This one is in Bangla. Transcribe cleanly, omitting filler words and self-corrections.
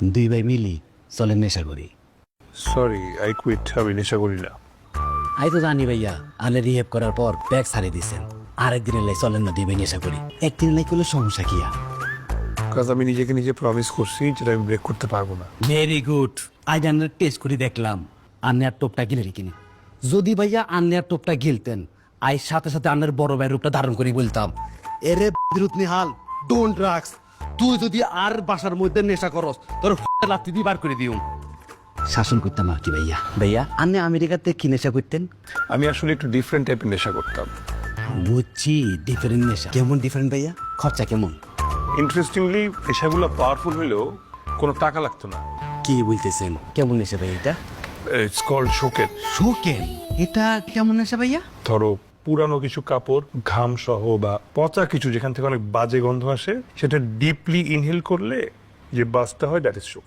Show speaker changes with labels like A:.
A: দুই ভাই মিলি চলেন নেশা করি।
B: সরি আই কুইট, আমি নেশা করি না।
A: আই তো জানি ভাইয়া আলে রিহেভ করার পর ব্যাগ ছাড়িয়ে দিছেন, আরেকদিনের লাই চলেন না দুই ভাই নেশা করি। একদিনের লাই করলে সমস্যা কিয়া?
B: কাজ আমি নিজেকে নিজে প্রমিস করছি যেটা আমি ব্রেক করতে পারবো না।
A: Very good. আজ আন্নার টেস্ট করে দেখলাম আন্নার টোপটা গিলে কিনি। যদি ভাইয়া আন্নার টোপটা গিলতেন, আই সাথে সাথে আন্নার বড় ভাইয়ের রূপটা ধারণ করে বলতাম, এরে বিরুত নিহাল ডোন্ট ড্রাগস, তুই যদি আর বাসার মধ্যে নেশা করস তোর লাত্তি দিয়ে বার করে দিও। শাসন করতাম আর কি ভাইয়া। ভাইয়া আন্নে আমেরিকাতে কি নেশা করতেন?
B: আমি আসলে একটু ডিফারেন্ট টাইপের নেশা করতাম।
A: বুঝছি, ডিফারেন্ট নেশা। কেমন ডিফারেন্ট ভাইয়া? খরচা কেমন?
B: ইন্টারেস্টিংলি নেশাগুলো পাওয়ারফুল হলেও কোনো টাকা লাগতো না।
A: কি বলতেছেন? কেমন নেশা ভাই এটা?
B: ইটস কল্ড শোকেন।
A: শোকেন? এটা কেমন নেশা ভাইয়া?
B: ধরো পুরানো কিছু কাপড়, ঘাম সহ বা পচা কিছু যেখান থেকে অনেক বাজে গন্ধ আসে, সেটা ডিপলি ইনহেল করলে যে বাসটা হয় দ্যাট ইজ শোক।